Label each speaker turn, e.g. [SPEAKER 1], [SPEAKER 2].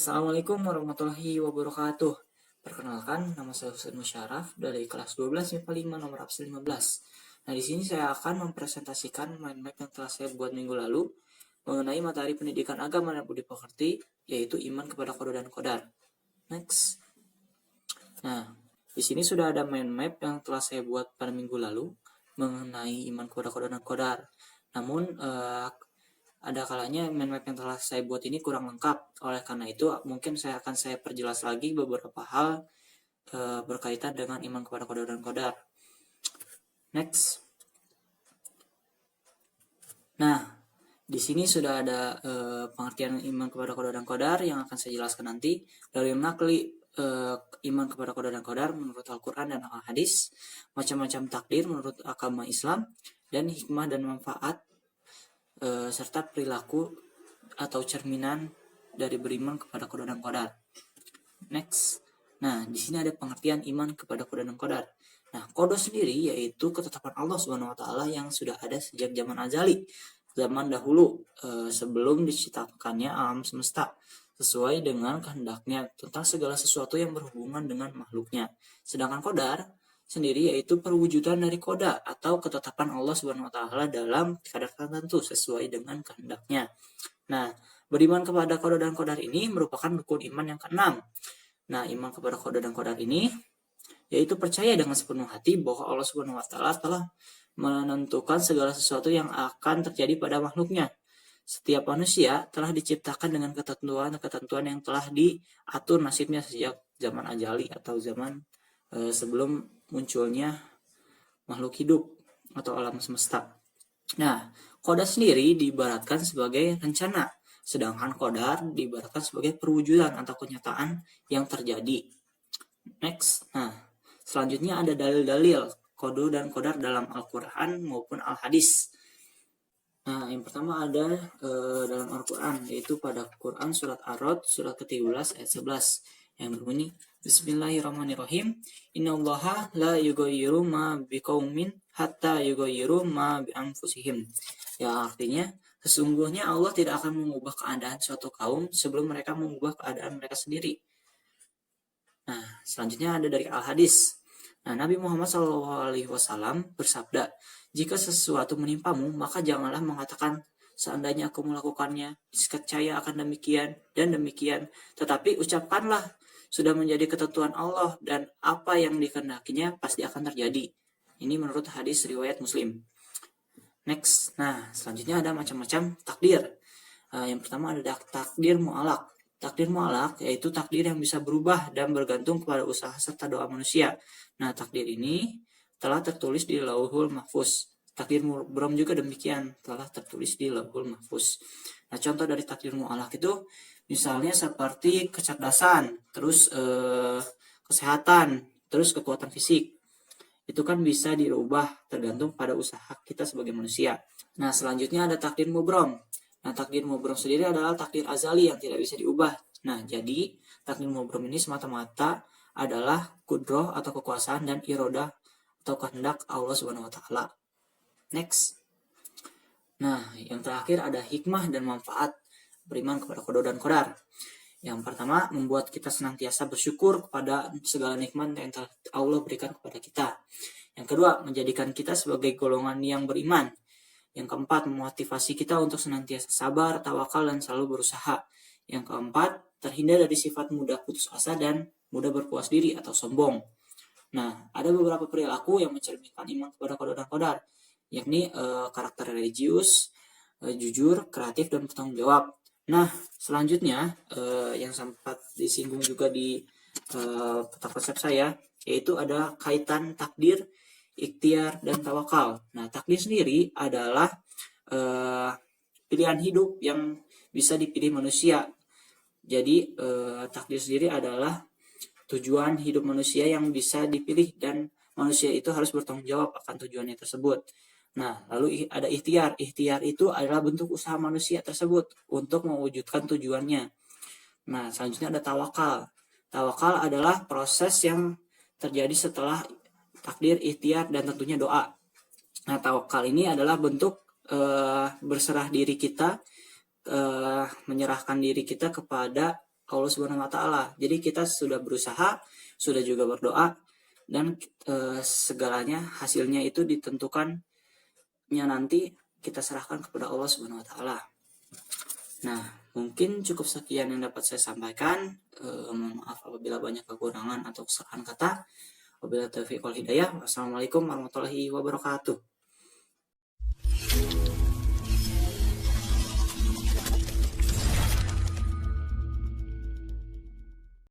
[SPEAKER 1] Assalamualaikum warahmatullahi wabarakatuh. Perkenalkan, nama saya Husain Musyaraf dari kelas 12 MIPA 5 nomor absen 15. Nah, di sini saya akan mempresentasikan mind map yang telah saya buat minggu lalu mengenai materi pendidikan agama dan budi pekerti, yaitu iman kepada qada dan qadar. Next. Nah, di sini sudah ada mind map yang telah saya buat pada minggu lalu mengenai iman kepada qada dan qadar. Namun ada kalanya mind map yang telah saya buat ini kurang lengkap. Oleh karena itu, mungkin saya perjelas lagi beberapa hal berkaitan dengan iman kepada qada dan qadar. Next. Nah, di sini sudah ada pengertian iman kepada qada dan qadar yang akan saya jelaskan nanti. Dari nakli iman kepada qada dan qadar menurut Al-Quran dan Al-Hadis, macam-macam takdir menurut agama Islam, dan hikmah dan manfaat serta perilaku atau cerminan dari beriman kepada qada dan qadar. Next. Nah, di sini ada pengertian iman kepada qada dan qadar. Nah, qada sendiri yaitu ketetapan Allah Subhanahu wa taala yang sudah ada sejak zaman azali, zaman dahulu sebelum diciptakannya alam semesta, sesuai dengan kehendaknya tentang segala sesuatu yang berhubungan dengan makhluknya. Sedangkan qadar sendiri yaitu perwujudan dari qada atau ketetapan Allah Subhanahu wa taala dalam kadar tertentu sesuai dengan kehendaknya. Nah, beriman kepada qada dan qadar ini merupakan rukun iman yang keenam. Nah, iman kepada qada dan qadar ini yaitu percaya dengan sepenuh hati bahwa Allah Subhanahu wa taala telah menentukan segala sesuatu yang akan terjadi pada makhluknya. Setiap manusia telah diciptakan dengan ketentuan-ketentuan yang telah diatur nasibnya sejak zaman ajali atau zaman sebelum munculnya makhluk hidup atau alam semesta. Nah, qada sendiri diibaratkan sebagai rencana, sedangkan qadar diibaratkan sebagai perwujudan atau kenyataan yang terjadi. Next. Nah, selanjutnya ada dalil-dalil qada dan qadar dalam Al-Quran maupun Al-Hadis. Nah, yang pertama ada dalam Al-Quran, yaitu pada Quran surat Ar-Ra'd surat ke-13 ayat 11 yang berbunyi, Bismillahirrahmanirrahim. Innallaha la yughayyiru ma biqaumin hatta yughayyiru ma bi anfusihim. Ya, artinya sesungguhnya Allah tidak akan mengubah keadaan suatu kaum sebelum mereka mengubah keadaan mereka sendiri. Nah, selanjutnya ada dari Al-Hadis. Nah, Nabi Muhammad SAW bersabda, jika sesuatu menimpamu, maka janganlah mengatakan, seandainya aku melakukannya, niscaya akan demikian dan demikian. Tetapi ucapkanlah, sudah menjadi ketentuan Allah dan apa yang dikehendakinya pasti akan terjadi. Ini menurut hadis riwayat Muslim. Next. Nah, selanjutnya ada macam-macam takdir. Yang pertama ada takdir mu'alaq. Takdir mu'alaq yaitu takdir yang bisa berubah dan bergantung kepada usaha serta doa manusia. Nah, takdir ini telah tertulis di Lauhul Mahfuz. Takdir mubrom juga demikian, telah tertulis di Lauhul Mahfuz. Nah, contoh dari takdir mu'alaq itu misalnya seperti kecerdasan, terus kesehatan, terus kekuatan fisik. Itu kan bisa dirubah tergantung pada usaha kita sebagai manusia. Nah, selanjutnya ada takdir mubrom. Nah, takdir mubrom sendiri adalah takdir azali yang tidak bisa diubah. Nah, jadi takdir mubrom ini semata-mata adalah kudroh atau kekuasaan dan irodah atau kehendak Allah Subhanahu wa taala. Next. Nah, yang terakhir ada hikmah dan manfaat beriman kepada qada dan qadar. Yang pertama, membuat kita senantiasa bersyukur kepada segala nikmat yang telah Allah berikan kepada kita. Yang kedua, menjadikan kita sebagai golongan yang beriman. Yang keempat, memotivasi kita untuk senantiasa sabar, tawakal, dan selalu berusaha. Yang keempat, terhindar dari sifat mudah putus asa dan mudah berpuas diri atau sombong. Nah, ada beberapa perilaku yang mencerminkan iman kepada qada dan qadar, yakni karakter religius, jujur, kreatif, dan bertanggung jawab. Nah, selanjutnya yang sempat disinggung juga di peta konsep saya, yaitu ada kaitan takdir, ikhtiar, dan tawakal. Nah, takdir sendiri adalah pilihan hidup yang bisa dipilih manusia. Jadi, takdir sendiri adalah tujuan hidup manusia yang bisa dipilih dan manusia itu harus bertanggung jawab akan tujuannya tersebut. Nah, lalu ada ikhtiar. Ikhtiar itu adalah bentuk usaha manusia tersebut untuk mewujudkan tujuannya. Nah, selanjutnya ada tawakal. Tawakal adalah proses yang terjadi setelah takdir, ikhtiar, dan tentunya doa. Nah, tawakal ini adalah bentuk berserah diri kita, menyerahkan diri kita kepada Allah Subhanahu wa taala. Jadi kita sudah berusaha, sudah juga berdoa, dan segalanya hasilnya itu ditentukannya nanti kita serahkan kepada Allah Subhanahu wa taala. Nah, mungkin cukup sekian yang dapat saya sampaikan. Mohon maaf apabila banyak kekurangan atau kesalahan kata. Wabillahi taufiq wal hidayah. Wassalamualaikum warahmatullahi wabarakatuh.